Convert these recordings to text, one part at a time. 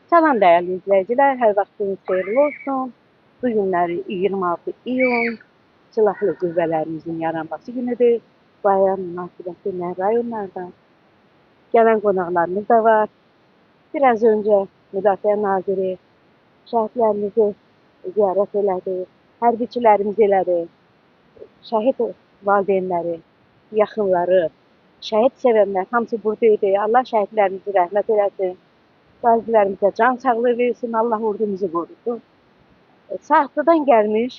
Salam dəyərli izləyicilər, hər vaxtınız xeyirli olsun. Bu günləri 26 iyun Silahlı Qüvvələrimizin yaranması günüdür. Bayram münasibətilə rayonlardan gələn qonaqlarımız da var. Biraz öncə Müdafiə Naziri şəhidlərimizi ziyarət elədi, hərbiçilərimiz elədi, şəhid valideynləri, yaxınları, şəhid sevənlər hamısı burada idi. Allah şəhidlərimizi rəhmət eləsin. Qazilərimizə can sağlığı versin, Allah ordumuzu qorusun. Saatlıdan gəlmiş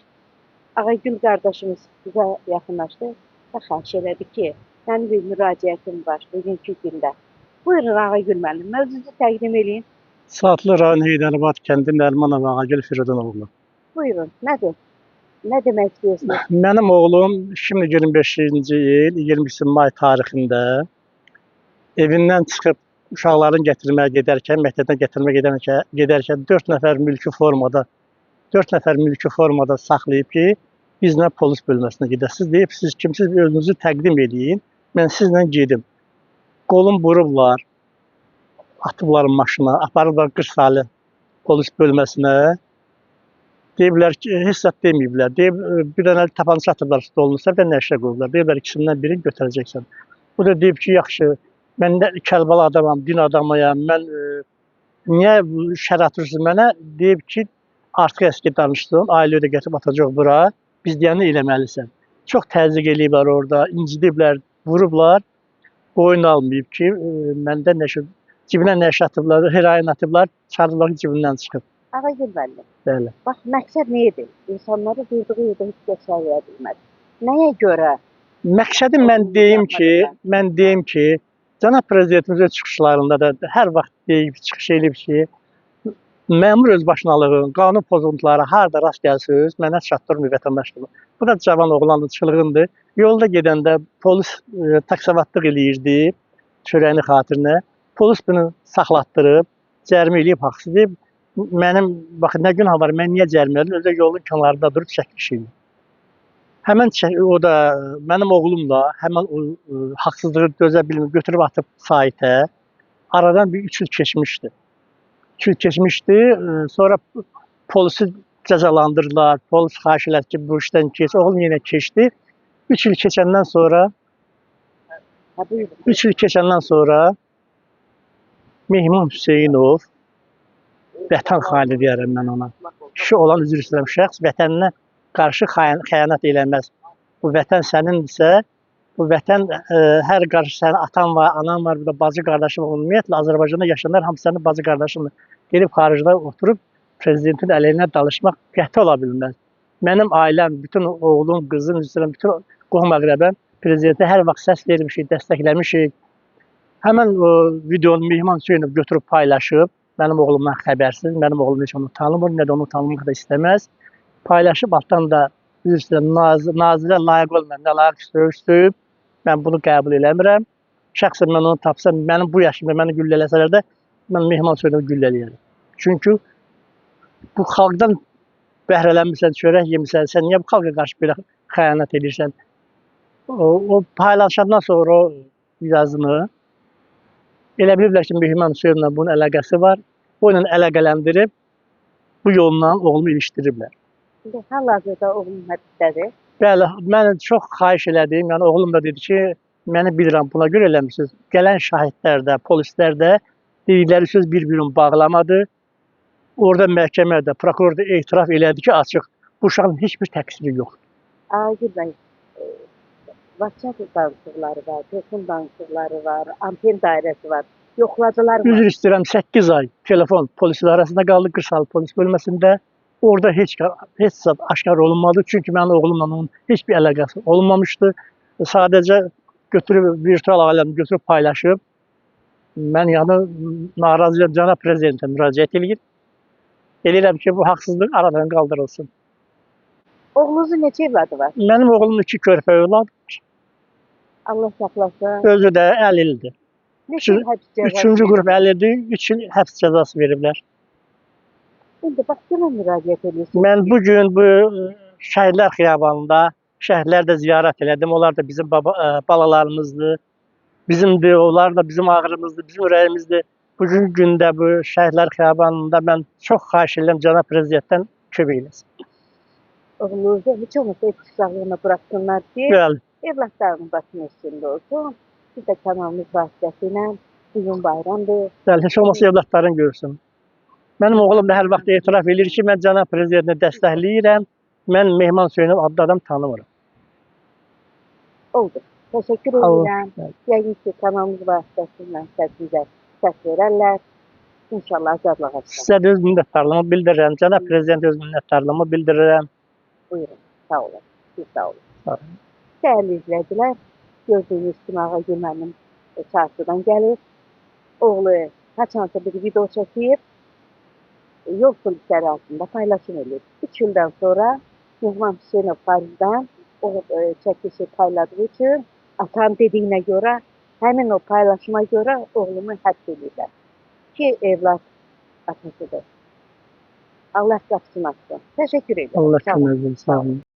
Ağagül qardaşımız bizə yaxınlaşdı və xahiş elədi ki, mənim bir müraciətim var bugünkü gündə. Buyurun Ağagül müəllim, mövzunuzu təqdim edin. Saatlı rayon Heydərabad kəndi Nərmanov Ağagül Firidun Buyurun, nədir? Nə demək istəyirsiniz? Mənim oğlum 2025-ci il 22 may tarixində evindən çıxıb uşaqların gətirməyə gedərkən, məktəbdən gətirməyə gedərkən 4 nəfər mülki formada saxlayıb ki, bizlə polis bölməsinə gedəsiniz deyib, siz kimsiz özünüzü təqdim edin, mən sizlə gedim. Qolum vurublar, atıblar maşına, aparıblar Qırsali polis bölməsinə. Deyiblər ki, heç zət deməyiblər. Deyib, bir dənə tapança atıblar stolun üstə və nəşrə qoyublar. Deyiblər, ikisindən birini götürəcəksən. O da deyib ki, yaxşı, mən Kəlbəli adamam, din adamıyam, mən niyə şər atırsınız mənə? Deyib ki, artıq əski danışdın, ailə ödə gətirib atacaq bura, biz deyəni eləməlisən. Çox təzyiq eləyiblər orada, incidiblər, vurublar, boyun almayıb ki, məndə nəşr, cibinə nəşr atıblar, heroin atıblar, çıxardıblar ki, cibindən çıxıb. Ağagül müəllim, Bəli. bax, məqsəd nə idi? İnsanları durduğu yerdə heç kəs eləyə bilmədi. Nəyə görə? Məqsədim mən deyim ki, cənab prezidentimiz öz çıxışlarında da hər vaxt deyib, çıxış edib ki, məmur özbaşınalığın, qanun pozuntuları harda rast gəlsiniz, mənə çatdırmıyor vətəndaşlığı. Bu da cavan oğlanın çılğındır. Yolda gedəndə polis taksavatlıq eləyirdi, çörəyini xatirinə. Polis bunu saxlatdırıb, cərimə eləyib haqsız deyib, mənim, baxın, nə günah var, mən niyə cərimə edim? Özü yolun kənarında durub çəkmişim. Həmən o da mənim oğlum da həmən o haqsızlığı dözə bilmir, götürüb atıb sahitə. Aradan bir 3 il keçmişdi. 2 il keçmişdi. Sonra polisi cəzalandırdılar. Polis xahiş elədi ki, bu işdən keç. Oğlum yenə keçdi. 3 il keçəndən sonra Mehman Hüseynov, vətən xaini deyərəm mən ona. Kişi olan üzr istəyirəm şəxs vətəninə qarşı xəyanət eləməz. Bu vətən sənindirsə, bu vətən hər qarşı sənin atan var, anan var, burada bacı qardaşın var. Ümumiyyətlə Azərbaycanda yaşayanlar hamısı sənin bacı qardaşındır. Gelib xaricdə oturub prezidentin əleyhinə danışmaq qəti ola bilməz. Mənim ailəm, bütün oğlum, qızım, bütün qohum əqrəbəm prezidentə hər vaxt səs vermişik, dəstəkləmişik. Həmən o videonu Mehman Hüseynov götürüb paylaşıb. Mənim oğlumdan xəbərsiz, mənim oğlum heç onu tanımır, nə də onu tanımaq da istəməz. Paylaşıb, altdan da nazirə layiq olmayan, nə layiq söyüb, mən bunu qəbul eləmirəm. Şəxsən mən onu tapsam, mənim bu yaşımda məni güllələsələr də, mən Mehman Hüseynovu güllələyərəm. Çünki bu xalqdan bəhrələnmirsən, çörək yemirsən, sən niyə bu xalqa qarşı belə xəyanət edirsən? O paylaşandan sonra o yazını, elə biliblər ki, Mehman Hüseynovla bunun əlaqəsi var. O ilə əlaqələndirib, bu yolla oğlumu ilişdiriblər. Hal-hazırda oğlum həbsdədir. Bəli, mən çox xahiş elədim. Yəni oğlum da dedi ki, məni bilirəm, buna görə eləmişsiniz. Gələn şahidlər də, polislər də dedikləri söz bir-birini bağlamadı. Orada məhkəmədə, prokuror da etiraf elədi ki, açıq, bu uşağın heç bir təqsiri yoxdur. Ağagül bəy, WhatsApp danışıqları var, telefon danışıqları var, anten dairəsi var, yoxladılar mı? Üzr istəyirəm, 8 ay telefon polislər arasında qaldı, Qırsali polis bölməsində. Orada heç zat aşkar olunmadı. Çünki mənim oğlumla onun heç bir əlaqəsi olmamışdı. Sadəcə götürüb, virtual aləmi götürüb paylaşıb. Mən yəni narazıyam, cənab prezidentə müraciət edir. Eləyirəm ki, bu haqsızlıq aradan qaldırılsın. Oğlunuzun neçə evladı var? Mənim oğlum 2 körpə evlad. Allah saxlasın. Özü də 50 ildir. Neçə il həbs cəzası? 3-cü qrup 50-dir, 3 il həbs cəzası veriblər. İndi bax, kimə müraciət edirsiniz? Mən bugün bu şəhidlər xiyabanında şəhidlər də ziyarət elədim. Onlar da bizim balalarımızdır. Bizimdir, onlar da bizim ağrımızdır, bizim ürəyimizdir. bugün gündə bu Şəhidlər Xiyabanında mən çox xahiş edirəm cənab prezidentdən kömək eləsin. Oğlunuzu hiç olmasa etik sağlığına bıraksınlar ki, Bəli, evlatlarının başının üstünde olsun. Biz de kanalımız vasıtasıyla bugün bayramdır. bəli, heç olmasa evlatların görsün. Mənim oğlum da hər vaxt etiraf edir ki, mən cənab prezidentini dəstəkləyirəm. Mən Mehman Hüseynov adlı adam tanımıram. Oldu. Teşekkür Allah- ederim. Yəqin ki kanalımız vasıtasıyla sizə səs verərlər. İnşallah azadlığa çıxar. Sizə də öz minnətdarlığımı bildirirəm. Cənab prezident öz minnətdarlığımı bildirirəm. Buyurun. Sağ olun. Siz sağ olun. Sağ olun. Değerli izleyiciler, gördüğünüz kimi Ağa Gümənim çarşıdan gəlir. Oğlu haçansa bir video çəkib, yol polisləri altında paylaşım edir. 3 ildən sonra Mehman Hüseynov Paris'dən o çəkişi payladığı üçün atam dediyinə görə, həmin o paylaşıma görə oğlumu həbs edirlər. Ki evlat atasıdır. Allah qapısını açsın. Teşekkür ederim. Allah Sağ olun. kömək olsun. Sağ olun.